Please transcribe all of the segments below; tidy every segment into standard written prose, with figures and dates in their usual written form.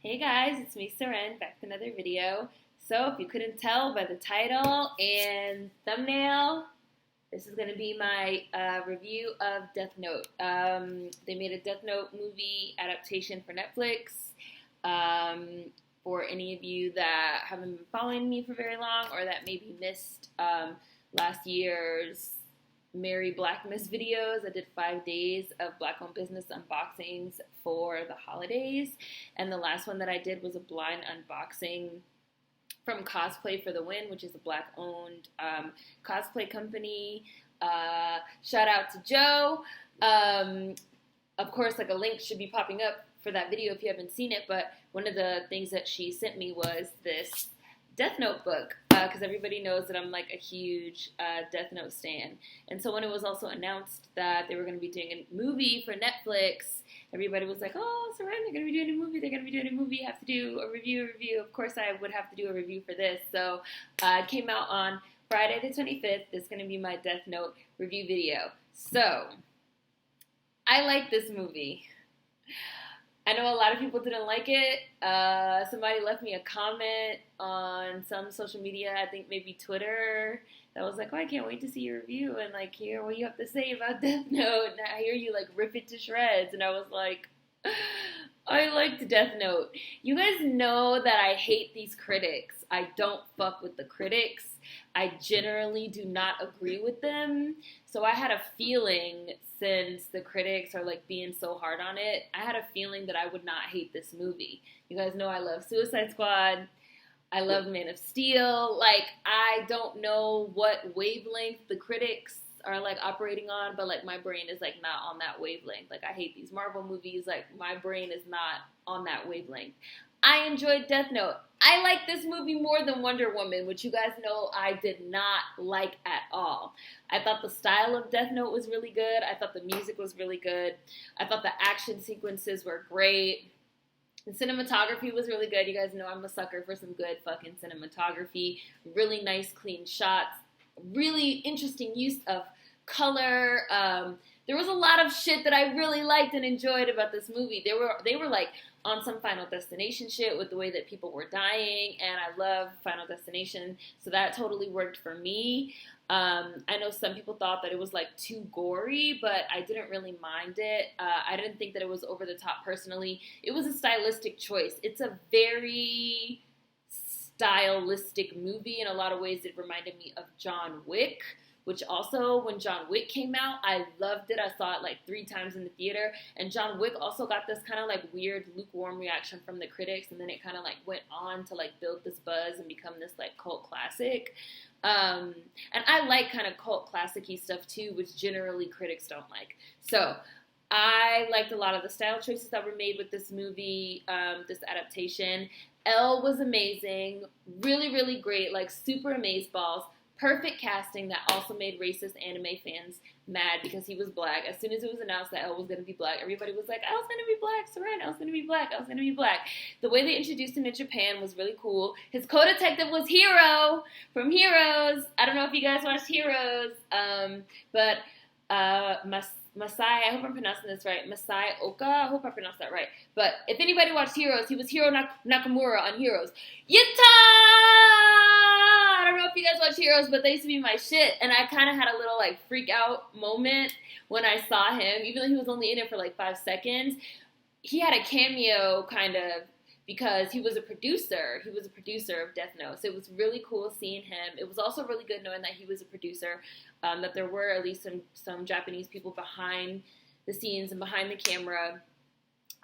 Hey guys, it's me, Skrein, back with another video. So, if you couldn't tell by the title and thumbnail, this is going to be my review of Death Note. They made a Death Note movie adaptation for Netflix. For any of you that haven't been following me for very long or that maybe missed last year's Mary Blackmas videos. I did 5 days of Black-owned business unboxings for the holidays, and the last one that I did was a blind unboxing from Cosplay for the Win, which is a Black-owned cosplay company. Shout out to Joe. Of course, like a link should be popping up for that video if you haven't seen it, but one of the things that she sent me was this Death Note book, because everybody knows that I'm like a huge Death Note stan. And so when it was also announced that they were going to be doing a movie for Netflix, everybody was like, oh, Skrein, they're going to be doing a movie, you have to do a review. Of course I would have to do a review for this. So it came out on Friday the 25th. This is going to be my Death Note review video. So, I like this movie. I know a lot of people didn't like it. Somebody left me a comment on some social media, I think maybe Twitter, that was like, oh, I can't wait to see your review and like hear what you have to say about Death Note. And I hear you like rip it to shreds. And I was like, I liked Death Note. You guys know that I hate these critics. I don't fuck with the critics. I generally do not agree with them. So I had a feeling, since the critics are like being so hard on it, I had a feeling that I would not hate this movie. You guys know I love Suicide Squad. I love Man of Steel. Like, I don't know what wavelength the critics are like operating on, but like my brain is like not on that wavelength. Like, I hate these Marvel movies. Like, my brain is not on that wavelength. I enjoyed Death Note. I like this movie more than Wonder Woman, which you guys know I did not like at all. I thought the style of Death Note was really good. I thought the music was really good. I thought the action sequences were great. The cinematography was really good. You guys know I'm a sucker for some good fucking cinematography. Really nice, clean shots. Really interesting use of color. There was a lot of shit that I really liked and enjoyed about this movie. They were like on some Final Destination shit with the way that people were dying, and I love Final Destination, so that totally worked for me. I know some people thought that it was like too gory, but I didn't really mind it. I didn't think that it was over the top personally. It was a stylistic choice. It's a very stylistic movie. In a lot of ways, it reminded me of John Wick, which also, when John Wick came out, I loved it. I saw it like 3 times in the theater. And John Wick also got this kind of like weird lukewarm reaction from the critics. And then it kind of like went on to like build this buzz and become this like cult classic. And I like kind of cult classic-y stuff too, which generally critics don't like. So I liked a lot of the style choices that were made with this movie, this adaptation. Elle was amazing. Really, really great. Like super amazeballs. Perfect casting that also made racist anime fans mad because he was black. As soon as it was announced that Elle was going to be black, everybody was like, Elle's going to be black, Skrein, Elle's going to be black, Elle's going to be black. The way they introduced him in Japan was really cool. His co-detective was Hiro from Heroes. I don't know if you guys watched Heroes, but Masai, I hope I'm pronouncing this right, Masai Oka, I hope I pronounced that right. But if anybody watched Heroes, he was Hiro Nakamura on Heroes. Yatta! I don't know if you guys watch Heroes, but they used to be my shit, and I kind of had a little, like, freak out moment when I saw him, even though he was only in it for, like, 5 seconds. He had a cameo, kind of, because he was a producer. He was a producer of Death Note, so it was really cool seeing him. It was also really good knowing that he was a producer, that there were at least some Japanese people behind the scenes and behind the camera.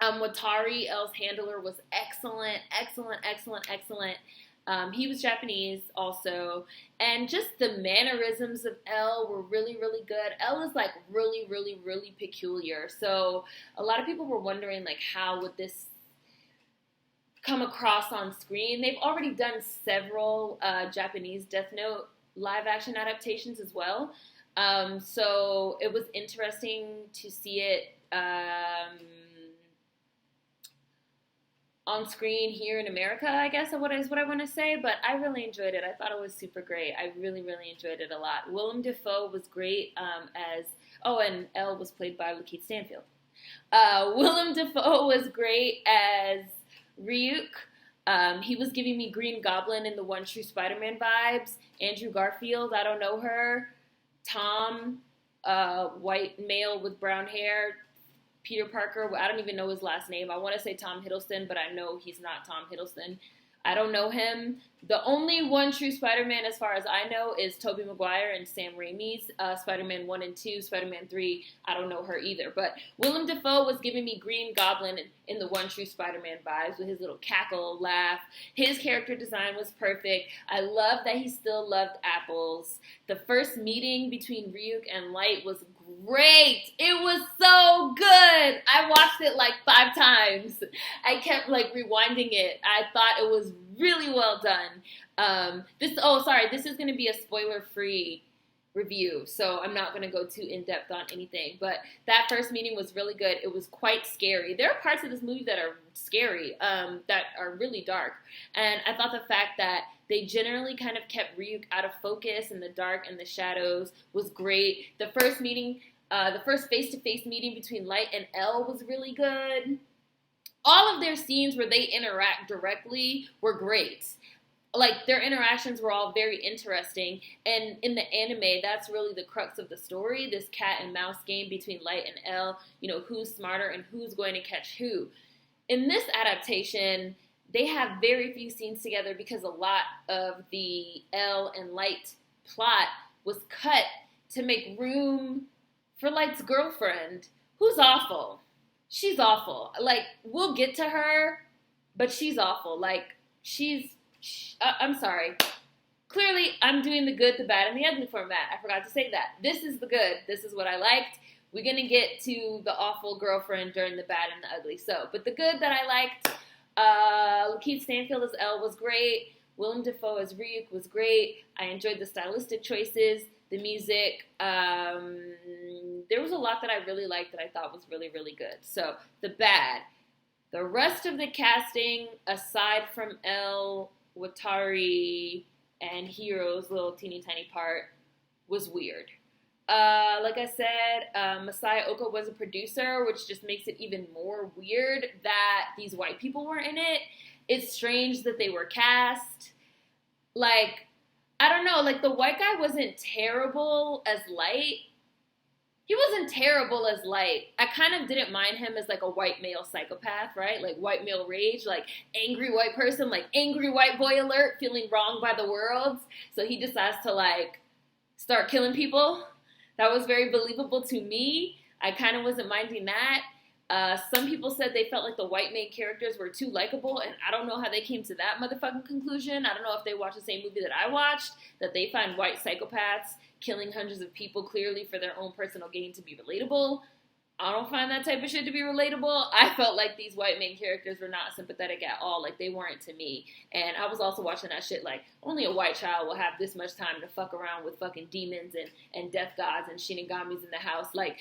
Watari, Elle's handler, was excellent. He was Japanese also, and just the mannerisms of Elle were really, really good. Elle is like really, really, really peculiar, so a lot of people were wondering like how would this come across on screen. They've already done several Japanese Death Note live action adaptations as well, so it was interesting to see it on screen here in America, I guess is what I want to say, but I really enjoyed it. I thought it was super great. I really, really enjoyed it a lot. Willem Dafoe was great and Elle was played by Lakeith Stanfield. Willem Dafoe was great as Ryuk. He was giving me Green Goblin and the One True Spider-Man vibes. Andrew Garfield, I don't know her. Tom, white male with brown hair. Peter Parker, I don't even know his last name. I want to say Tom Hiddleston, but I know he's not Tom Hiddleston. I don't know him. The only one true Spider-Man, as far as I know, is Tobey Maguire and Sam Raimi's Spider-Man 1 and 2. Spider-Man 3, I don't know her either. But Willem Dafoe was giving me Green Goblin in the One True Spider-Man vibes with his little cackle, laugh. His character design was perfect. I love that he still loved apples. The first meeting between Ryuk and Light was great. It was so good. I watched it like 5 times. I kept like rewinding it. I thought it was really well done. This is going to be a spoiler-free review, so I'm not going to go too in-depth on anything, but that first meeting was really good. It was quite scary. There are parts of this movie that are scary, that are really dark, and I thought the fact that they generally kind of kept Ryuk out of focus in the dark and the shadows was great. The first meeting, the first face-to-face meeting between Light and Elle was really good. All of their scenes where they interact directly were great. Like, their interactions were all very interesting, and in the anime, that's really the crux of the story, this cat and mouse game between Light and Elle, you know, who's smarter and who's going to catch who. In this adaptation, they have very few scenes together because a lot of the Elle and Light plot was cut to make room for Light's girlfriend, who's awful. She's awful. Like, we'll get to her, but she's awful. Like, I'm sorry. Clearly, I'm doing the good, the bad, and the ugly format. I forgot to say that. This is the good. This is what I liked. We're going to get to the awful girlfriend during the bad and the ugly. So, but the good that I liked, Lakeith Stanfield as Elle was great. Willem Dafoe as Ryuk was great. I enjoyed the stylistic choices, the music. There was a lot that I really liked that I thought was really, really good. So, the bad. The rest of the casting, aside from Elle, Watari, and Hiro's little teeny tiny part, was weird. Like I said, Masaya Oka was a producer, which just makes it even more weird that these white people were in it. It's strange that they were cast. Like, I don't know, like, the white guy wasn't terrible as Light. He wasn't terrible as Light. I kind of didn't mind him as, like, a white male psychopath, right? Like, white male rage, like, angry white person, like, angry white boy alert, feeling wronged by the world. So he decides to, like, start killing people. That was very believable to me. I kind of wasn't minding that. Some people said they felt like the white main characters were too likable, and I don't know how they came to that motherfucking conclusion. I don't know if they watched the same movie that I watched, that they find white psychopaths killing hundreds of people clearly for their own personal gain to be relatable. I don't find that type of shit to be relatable. I felt like these white main characters were not sympathetic at all. Like, they weren't to me. And I was also watching that shit like, only a white child will have this much time to fuck around with fucking demons and death gods and shinigamis in the house. Like,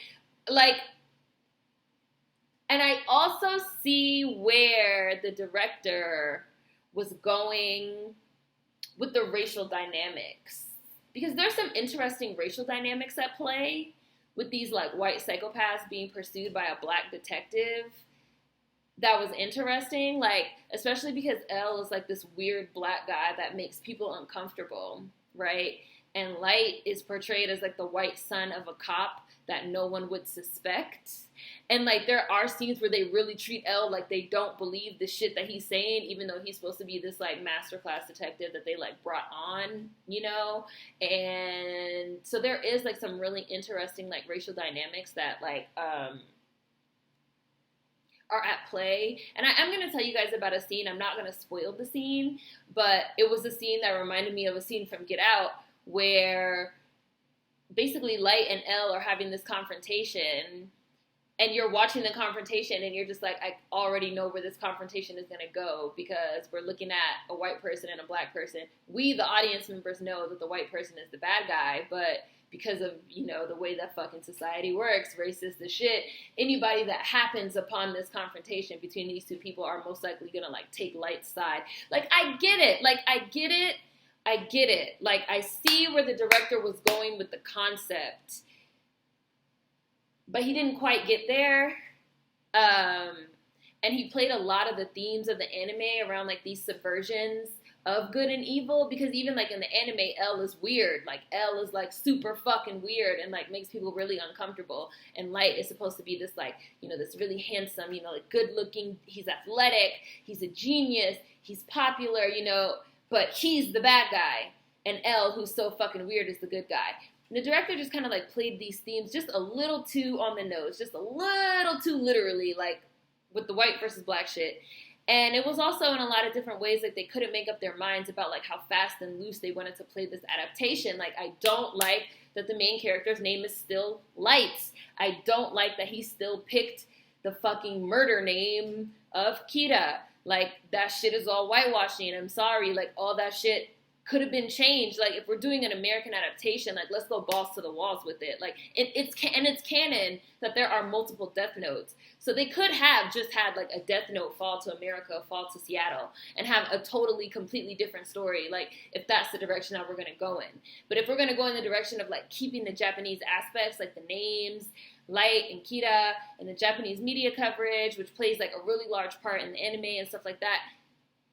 and I also see where the director was going with the racial dynamics. Because there's some interesting racial dynamics at play with these, like, white psychopaths being pursued by a black detective. That was interesting, like, especially because Elle is, like, this weird black guy that makes people uncomfortable, right? And Light is portrayed as, like, the white son of a cop that no one would suspect. And, like, there are scenes where they really treat Elle like they don't believe the shit that he's saying, even though he's supposed to be this, like, masterclass detective that they, like, brought on, you know? And so there is, like, some really interesting, like, racial dynamics that, like, are at play. And I'm going to tell you guys about a scene. I'm not going to spoil the scene, but it was a scene that reminded me of a scene from Get Out where basically Light and Elle are having this confrontation, and you're watching the confrontation and you're just like, I already know where this confrontation is going to go because we're looking at a white person and a black person. We, the audience members, know that the white person is the bad guy, but because of, you know, the way that fucking society works, racist as shit, anybody that happens upon this confrontation between these two people are most likely going to, like, take Light's side. Like, I get it. Like, I get it. Like, I see where the director was going with the concept, but he didn't quite get there. And and he played a lot of the themes of the anime around like these subversions of good and evil, because even like in the anime, L is weird. Like L is like super fucking weird and like makes people really uncomfortable. And Light is supposed to be this like, you know, this really handsome, you know, like good looking, he's athletic, he's a genius, he's popular, you know, but he's the bad guy. And L, who's so fucking weird, is the good guy. And the director just kind of like played these themes just a little too on the nose, just a little too literally, like with the white versus black shit. And it was also in a lot of different ways, like they couldn't make up their minds about like how fast and loose they wanted to play this adaptation. Like, I don't like that the main character's name is still Lights. I don't like that he still picked the fucking murder name of Kira. Like, that shit is all whitewashing. I'm sorry, like all that shit could have been changed. Like, if we're doing an American adaptation, like, let's go balls to the walls with it. Like, it's canon that there are multiple Death Notes. So they could have just had, like, a Death Note fall to America, fall to Seattle, and have a totally, completely different story, like, if that's the direction that we're going to go in. But if we're going to go in the direction of, like, keeping the Japanese aspects, like the names, Light and Kira, and the Japanese media coverage, which plays, like, a really large part in the anime and stuff like that,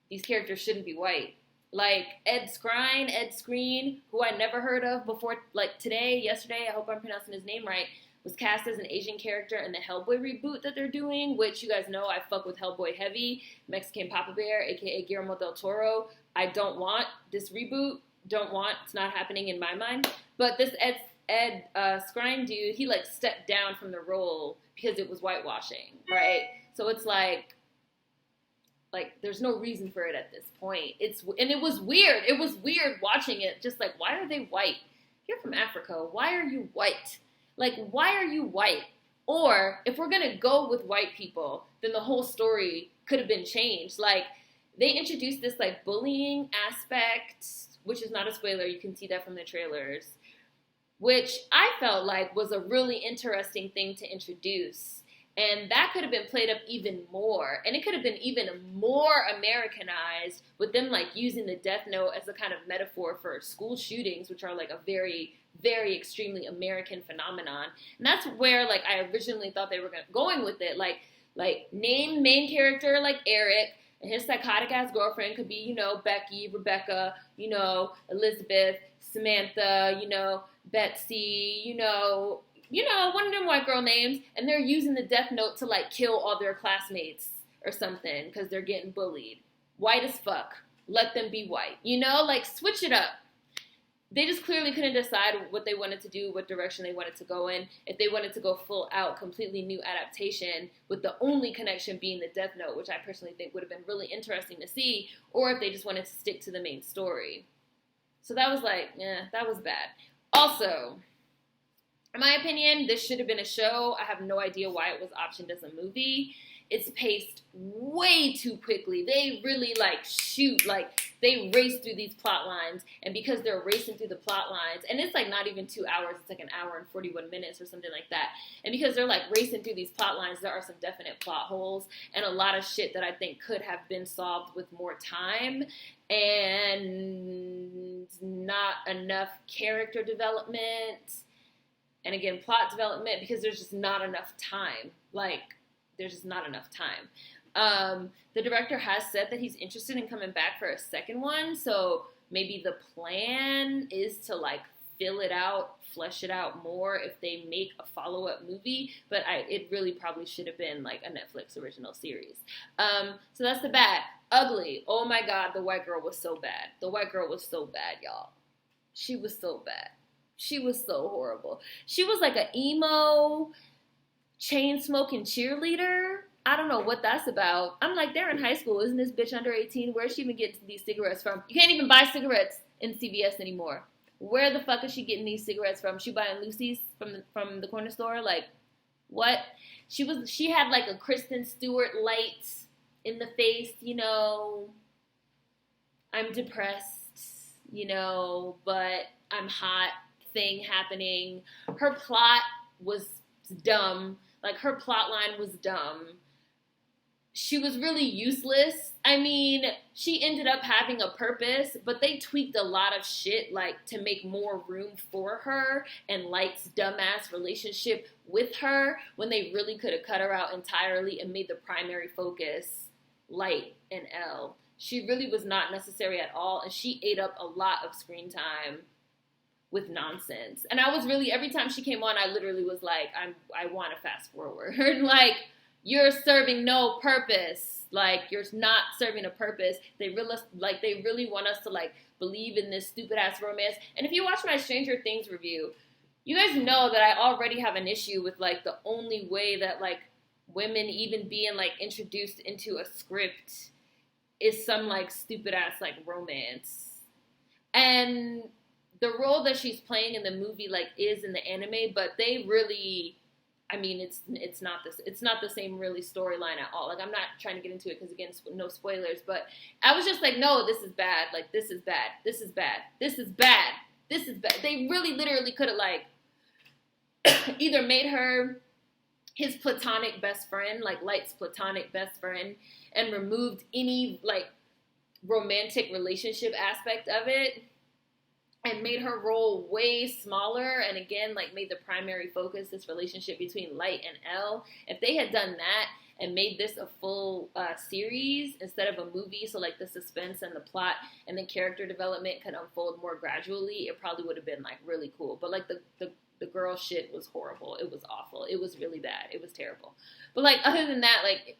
these characters shouldn't be white. Like, Ed Skrein, who I never heard of before, like, yesterday, I hope I'm pronouncing his name right, was cast as an Asian character in the Hellboy reboot that they're doing, which you guys know I fuck with Hellboy heavy, Mexican Papa Bear, a.k.a. Guillermo del Toro. I don't want this reboot, it's not happening in my mind. But this Ed Skrein dude, he, like, stepped down from the role because it was whitewashing, right? So it's like, there's no reason for it at this point. And it was weird. It was weird watching it. Just like, why are they white? You're from Africa. Why are you white? Like, why are you white? Or if we're going to go with white people, then the whole story could have been changed. Like, they introduced this, like, bullying aspect, which is not a spoiler. You can see that from the trailers, which I felt like was a really interesting thing to introduce. And that could have been played up even more. And it could have been even more Americanized with them, like, using the Death Note as a kind of metaphor for school shootings, which are, like, a very, very extremely American phenomenon. And that's where, like, I originally thought they were going with it. Like, name main character, like, Eric, and his psychotic-ass girlfriend could be, you know, Becky, Rebecca, you know, Elizabeth, Samantha, you know, Betsy, you know, one of them white girl names, and they're using the Death Note to, like, kill all their classmates or something because they're getting bullied. White as fuck. Let them be white. You know? Like, switch it up. They just clearly couldn't decide what they wanted to do, what direction they wanted to go in. If they wanted to go full out, completely new adaptation, with the only connection being the Death Note, which I personally think would have been really interesting to see, or if they just wanted to stick to the main story. So that was like, that was bad. Also, in my opinion, this should have been a show. I have no idea why it was optioned as a movie. It's paced way too quickly. They really, like, they race through these plot lines. And because they're racing through the plot lines, and it's, like, not even 2 hours, it's, like, an hour and 41 minutes or something like that. And because they're, like, racing through these plot lines, there are some definite plot holes and a lot of shit that I think could have been solved with more time and not enough character development. And again, plot development, because there's just not enough time. Like, there's just not enough time. The director has said that he's interested in coming back for a second one, so maybe the plan is to, like, fill it out, flesh it out more if they make a follow-up movie, but it really probably should have been, like, a Netflix original series. So that's the bad. Ugly. Oh my god, the white girl was so bad. The white girl was so bad, y'all. She was so bad. She was so horrible. She was like an emo, chain-smoking cheerleader. I don't know what that's about. I'm like, they're in high school. Isn't this bitch under 18? Where's she even getting these cigarettes from? You can't even buy cigarettes in CVS anymore. Where the fuck is she getting these cigarettes from? She buying Lucy's from the corner store? Like, what? She had like a Kristen Stewart light in the face, you know. I'm depressed, you know, but I'm hot thing happening. Her plot was dumb. Like, her plot line was dumb. she was really useless. I mean, she ended up having a purpose, but they tweaked a lot of shit, like, to make more room for her and Light's dumbass relationship with her when they really could have cut her out entirely and made the primary focus Light and Elle. She really was not necessary at all, and she ate up a lot of screen time with nonsense. And I was really, every time she came on, I literally was like, I want to fast forward. Like, you're serving no purpose. Like, you're not serving a purpose. They really want us to, like, believe in this stupid-ass romance. And if you watch my Stranger Things review, you guys know that I already have an issue with, like, the only way that, like, women even being, like, introduced into a script is some, like, stupid-ass, like, romance. And the role that she's playing in the movie, like, is in the anime, but they really, I mean, it's not the same really storyline at all. Like, I'm not trying to get into it because, again, no spoilers, but I was just like, no, this is bad. Like, this is bad. This is bad. This is bad. This is bad. They really literally could have, like, either made her his platonic best friend, like Light's platonic best friend, and removed any, like, romantic relationship aspect of it, and made her role way smaller, and again, like, made the primary focus this relationship between Light and Elle. If they had done that and made this a full series instead of a movie, so, like, the suspense and the plot and the character development could unfold more gradually, it probably would have been, like, really cool. But, like, the girl shit was horrible. It was awful. It was really bad. It was terrible. But, like, other than that, like,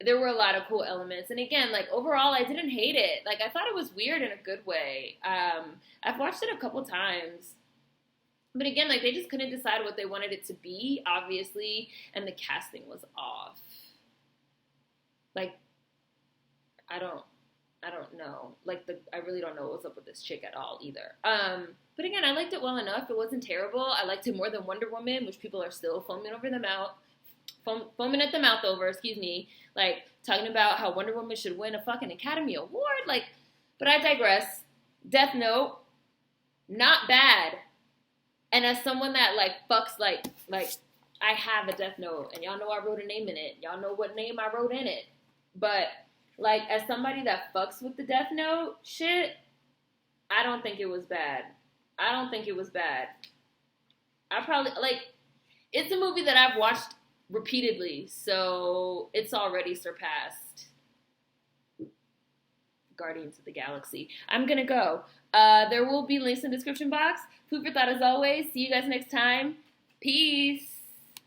there were a lot of cool elements. And again, like, overall, I didn't hate it. Like, I thought it was weird in a good way. I've watched it a couple times. But again, like, they just couldn't decide what they wanted it to be, obviously. And the casting was off. Like, I don't know. Like, I really don't know what's up with this chick at all either. But again, I liked it well enough. It wasn't terrible. I liked it more than Wonder Woman, which people are still foaming at the mouth over, excuse me, like, talking about how Wonder Woman should win a fucking Academy Award, like, but I digress. Death Note, not bad. And as someone that, like, fucks, like, I have a Death Note, and y'all know I wrote a name in it. Y'all know what name I wrote in it. But, like, as somebody that fucks with the Death Note shit, I don't think it was bad. I probably, like, it's a movie that I've watched repeatedly, so it's already surpassed Guardians of the Galaxy. I'm gonna go. There will be links in the description box. Food for thought as always. See you guys next time. Peace.